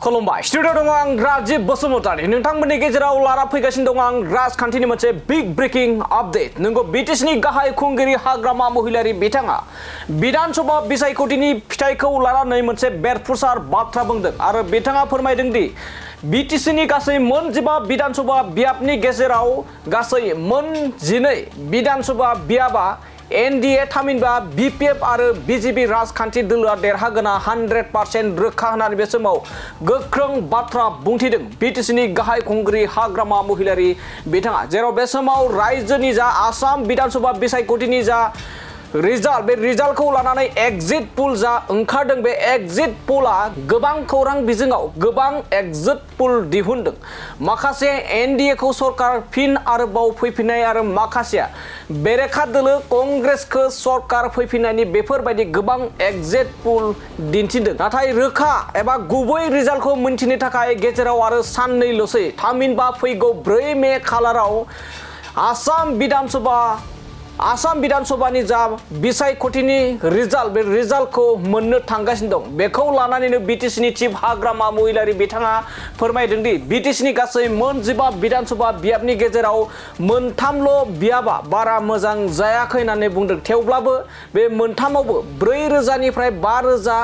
खुलुमबाय स्टुडिअ दङ आं राजिब बसुमतारी नोंथांमोननि गेजेराव लाना फैगासिनो दङ आं राजखान्थिनि मोनसे बिग ब्रेकिं आपडेट नंगौ बिटिसिनि गाहाय खुंगिरि हाग्रामा महिलारि बिथाङा विधानसभा बिसायख'थिनि फिथाइखौ लानानै मोनसे बेरफुसार बाथ्रा बुंदों आरो बिथाङा फोरमायदों दि बिटिसिनि गासै मोन 15 विधानसभा बियाबनि गेजेराव गासै मोन 12 विधानसभा बियाबा एनडीए थामहिनबा बीपीएफ आरो बीजेपी राजखान्थि दोलोआ देरहागोना 100% रोखा होननानै बे समाव गोख्रों बाथ्रा बुंथिदों बिटिसिनि गाहाय खुंगिरि हाग्रामा महिलारि बिथाङा जेराव बे समाव रायजोनि जा आसाम विधानसभा बिसायख'थिनि जा रिजाल्ट बे रिजाल्टखौ लानानै एग्जिट पोल जा ओंखारदों बे एग्जिट पोलआ गोबां खौरां बिजोङाव गोबां एग्जिट पोल दिहुनदों माखासे एनडीए खौ सरकार फिन आरोबाव फैफिननाय आरो माखासेया बेरेखा दोलो कंग्रेसखौ सरकार फैफिननायनि बेफोरबायदि गोबां एग्जिट पोल दिन्थिदों नाथाय रोखा एबा गुबै रिजाल्टखौ मिन्थिनो थाखाय गेजेराव आरो साननैल'सै थामहिनबा फैगौ 4 मे खालाराव आसाम विधानसभानि जा बिसायख'थिनि रिजाल्ट बे रिजाल्टखौ मोननो थांगासिनो दं बेखौ लानानैनो बिटिसिनि चिफ हाग्रामा महिलारि बिथाङा फोरमायदों दि बिटिसिनि गासै मोन 15 विधानसभा बियाबनि गेजेराव मोनथामल' बियाबा बारा मोजां जायाखै होननानै बुंदों थेवब्लाबो बे मोनथामावबो 4,000 निफ्राय 5,000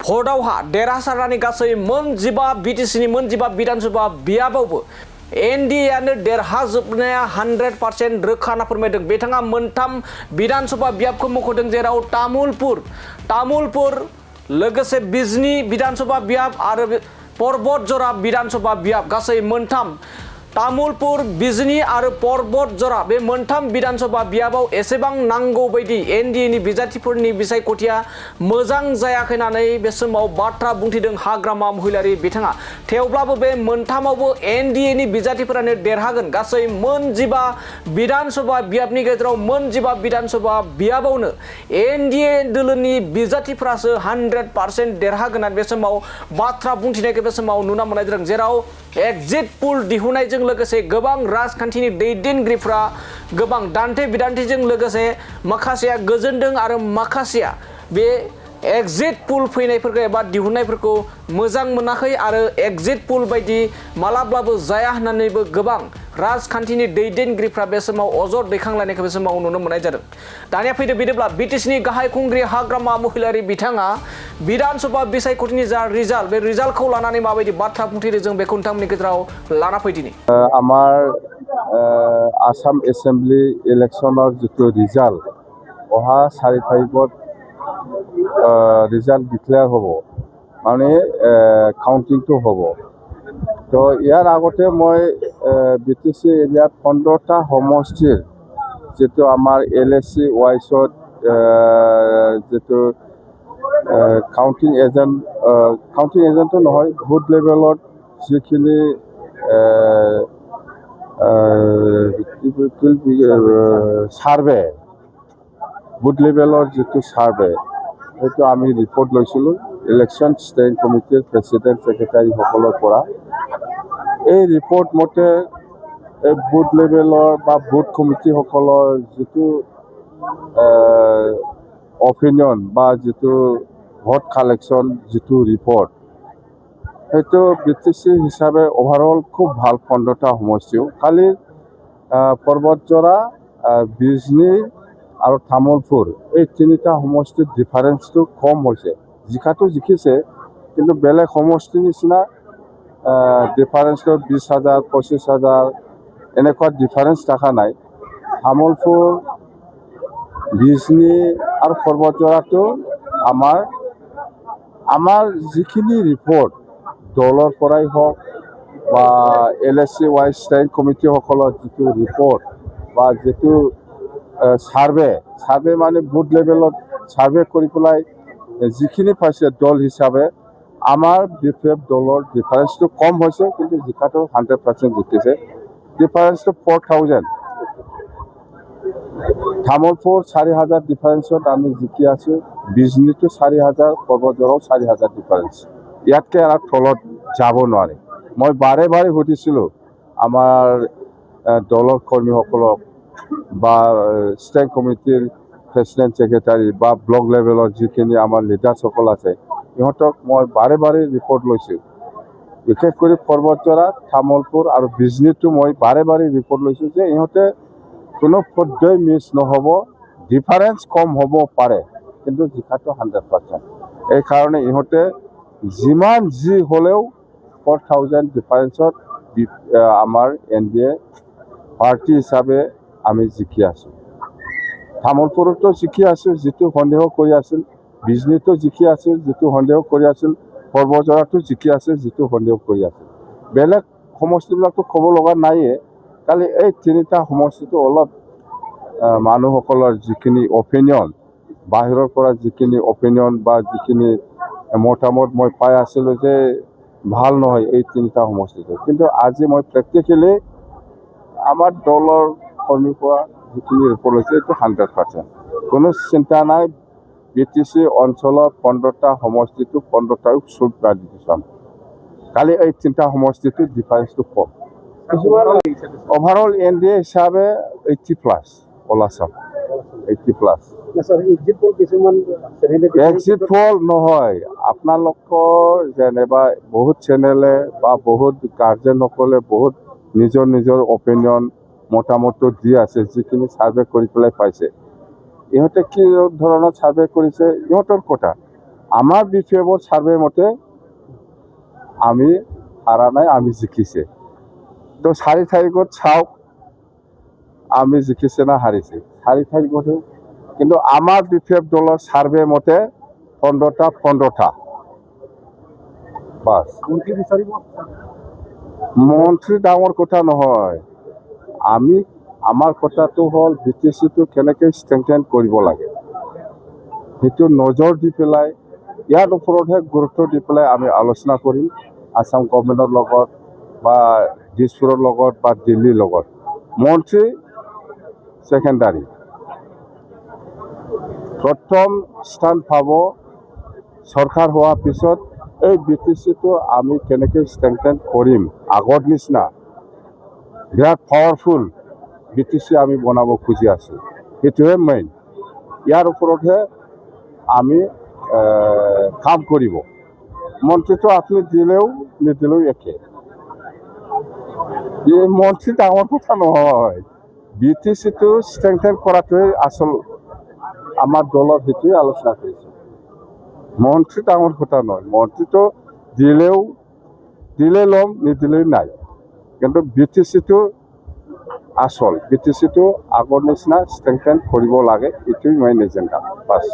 भटआवहा देरहासारनानै गासै मोन 15 बिटिसिनि मोन 15 विधानसभा बियाबावबो एनडीएआनो देरहाजोबनाया 100% रोखा होनना फोरमायदों बिथाङा मोनथाम विधानसभा बियाबखौ मख'दों जेराव तामुलपुर लोगोसे बिजनी विधानसभा बियाब आरो पर्बतजरा विधानसभा बियाब गासै मोनथाम तामुलपुर बिजनी आरो पर्बतजरा बे मोनथाम विधानसभा बियाबाव एसेबां नांगौ बायदि एनडीएनि बिजाथिफोरनि बिसायख'थिया मोजां जायाखै होननानै बे समाव बाथ्रा बुंथिदों हाग्रामा महिलारि बिथाङा थेवब्लाबो बे मोनथामावबो एनडीएनि बिजाथिफोरानो देरहागोन गासै मोन 15 विधानसभा बियाबनि गेजेराव मोन 15 विधानसभा बियाबावनो एनडीए दोलोनि बिजाथिफोरासो 100% देरहागोन होननानै बे समाव बाथ्रा बुंथिनायखौ बे समाव नुना मोननाय जादों जेराव एग्जिट पोल दिहुननायजों लोगोसे गोबां राजखान्थिनि दैदेनगिरिफ्रा गोबां दान्थे बिदान्थेजों लोगोसे माखासेया गोजोनदों आरो माखासेया बे एग्जिट पोल फैनायफोरखौ एबा दिहुननायफोरखौ मोजां मोनाखै आरो एग्जिट पोल बायदि मालाब्लाबो जाया होननानैबो गोबां राजखान्थिनि दैदेनगिरिफ्रा बे समाव अजद दैखांलायनायखौ बे समाव नुनो मोननाय जादों दानिया फैदो बिदिब्ला बिटिसिनि गाहाय खुंगिरि हाग्रामा महिलारि बिथाङा विधानसभा बिसायख'थिनि जा रिजाल्ट बे रिजाल्टखौ लानानै माबायदि बाथ्रा बुंथिदों जों बेखौ नोंथांमोननि गेजेराव लाना फैदिनि आमार आसाम एसेम्बली इलेक्शনৰ जितु रिजाल्ट অহা 4 তাৰিখত रिजाल्ट डिक्लेयार হ'ব माने काउंटिंটো হ'ব তো ইয়াৰ আগতে মই বিটিসি এৰিয়াত 15টা সমষ্টিৰ যেটো আমাৰ এলএসসি ওয়াইছত যেটো কাউন্টিং এজেন্টটো নহয় বুথ লেভেলত যিখিনি সাৰ্ভে বুথ লেভেলৰ যেটো সাৰ্ভে সেইটো আমি ৰিপোৰ্ট লৈছিলোঁ ইলেকশন স্টেয়াৰিং কমিটিৰ প্ৰেসিডেন্ট সেক্ৰেটাৰী সকলৰ পৰা এই ৰিপোৰ্ট মতে এই বুথ লেভেলৰ বা বুথ কমিটি সকলৰ যেটো অপিনিয়ন বা যেটো ভোট কালেকশন যেটো রিপোর্ট সেইটো বিটিসি হিসাবে ওভারঅল খুব ভাল 15টা সমষ্টিও খালি पर्बतजरा बिजनी और तामुलपुर এই তিনিটা সমষ্টিৰ ডিফাৰেন্সটো কম হৈছে জিকাটো জিকিছে কিন্তু বেলেগ সমষ্টিৰ নিচিনা ডিফাৰেন্সটো 20,000 25,000 এনেকুৱা ডিফাৰেন্স দেখা নাই তামুলপুৰ বিজনী আৰু पर्बतजराটো আমাৰ যিখিনি ৰিপোৰ্ট দলৰ পৰাই হওক বা এলএসসি ওয়াইজ স্টেয়াৰিং কমিটি সকলৰ যেটো ৰিপোৰ্ট বা যেটো সাৰ্ভে মানে বুথ লেভেলত সাৰ্ভে কৰি পেলাই যিখিনি পাইছে দল হিচাপে আমাৰ বিপিএফ দলৰ ডিফাৰেন্সটো কম হৈছে কিন্তু জিকাটো 100% জিকিছে ডিফাৰেন্সটো 4,000 তামুলপুৰ 4,000 ডিফারেন্সত আমি জিকি আছো বিজনীটো 4,000 पर्बतजराও 4,000 ডিফারেন্স ইয়াতকে আৰু তলত যাব নোৱাৰে মই বাৰে সুধিছিলোঁ আমাৰ দলৰ কৰ্মীসকলক বা স্টেয়াৰিং কমিটিৰ প্ৰেসিডেন্ট সেক্ৰেটাৰী বা ব্লক লেভেলৰ যিখিনি আমাৰ লিডাৰসকল আছে ইহঁতক মই বাৰে ৰিপোৰ্ট লৈছোঁ বিশেষকৈ পৰ্বতজৰা তামোলপুৰ আৰু বিজনীটো মই বাৰে বাৰে ৰিপৰ্ট লৈছোঁ যে ইহঁতে কোনো পদ্ধতি মিছ নহ'ব, ডিফাৰেঞ্চ কম হ'ব পাৰে, কিন্তু জিকাটো 100%। এইকাৰণে ইহঁতে যিমান যি হ'লেও 4000 ডিফাৰেঞ্চত আমাৰ NDA পাৰ্টি হিচাপে আমি জিকি আছোঁ। তামোলপুৰতো জিকি আছোঁ, যিটো সন্দেহ কৰি আছিল, বিজনীতো জিকি আছিল, যিটো সন্দেহ কৰি আছিল, পৰ্বতজৰাটো জিকি আছে, যিটো সন্দেহ কৰি আছিল। বেলেগ সমষ্টিবিলাকতো ক'ব লগা নাইয়ে, খালি এই তিনিটা সমষ্টিটো অলপ মানুহসকলৰ যিখিনি অপিনিয়ন, বাহিৰৰ পৰা যিখিনি অপিনিয়ন বা যিখিনি মতামত মই পাই আছিলোঁ যে ভাল নহয় এই তিনিটা সমষ্টিটো, কিন্তু আজি মই প্ৰেক্টিকেলি আমাৰ দলৰ কৰ্মীৰ পৰা যিখিনি ৰিপৰ্ট লৈছে এইটো 100%। কোনো চিন্তা নাই, BTC অঞ্চলৰ 15টা সমষ্টিটো 15টাও চুপ ৰাখি দিছোঁ। খালি এই তিনিটা সমষ্টিটো ডিফাৰেঞ্চটো কম। অভাৰঅল NDA হিচাপে 80+ অল আছাম, 80+। এক্সিট পল নহয়, আপোনালোকৰ যেনিবা বহুত চেনেলে বা বহুত গাৰ্জেনসকলে বহুত নিজৰ অপিনিয়ন মতামতটো দি আছে, যিখিনি ছাৰ্ভে কৰি পেলাই পাইছে। ইহঁতে কি ধৰণৰ ছাৰ্ভে কৰিছে ইহঁতৰ কথা। আমাৰ BPFৰ ছাৰ্ভে মতে আমি হাৰা নাই, আমি জিকিছে। তো 4 তাৰিখত চাওক আমি জিকিছে না হাৰিছে, 4 তাৰিখতে। কিন্তু আমাৰ BPF দলৰ ছাৰ্ভে মতে 15টা বাছ। মন্ত্ৰী ডাঙৰ কথা নহয়, আমাৰ কথাটো হ'ল BTCটো কেনেকৈ ষ্ট্ৰেংথেন কৰিব লাগে, সেইটো নজৰ দি পেলাই ইয়াৰ ওপৰতহে গুৰুত্ব দি পেলাই আমি আলোচনা কৰিম আসাম গভৰ্ণমেণ্টৰ লগত বা দিছপুৰৰ লগত বা দিল্লীৰ লগত। মন্ত্ৰী ছেকেণ্ডাৰী, প্ৰথম স্থান পাব চৰকাৰ হোৱাৰ পিছত এই BTCটো আমি কেনেকৈ ষ্ট্ৰেংথেন কৰিম, আগৰ নিচিনা বিৰাট পাৱাৰফুল BTC আমি বনাব খুজি আছোঁ, সেইটোৱে মেইন। ইয়াৰ ওপৰতহে আমি কাম কৰিব। মন্ত্ৰীটো আপুনি দিলেও নিদিলেও একে। এই মন্ত্ৰী ডাঙৰ কথা নহয়, BTCটো ষ্ট্ৰেংথেন কৰাটোৱে আচল আমাৰ দলৰ সেইটোৱে আলোচনা কৰিছোঁ। মন্ত্ৰী ডাঙৰ কথা নহয়, মন্ত্ৰীটো দিলে ল'ম, নিদিলেই নাই। কিন্তু BTCটো আচল, BTCটো আগৰ নিচিনা ষ্ট্ৰেংথেন কৰিব লাগে, এইটোৱেই মেইন এজেণ্ডা বাছ।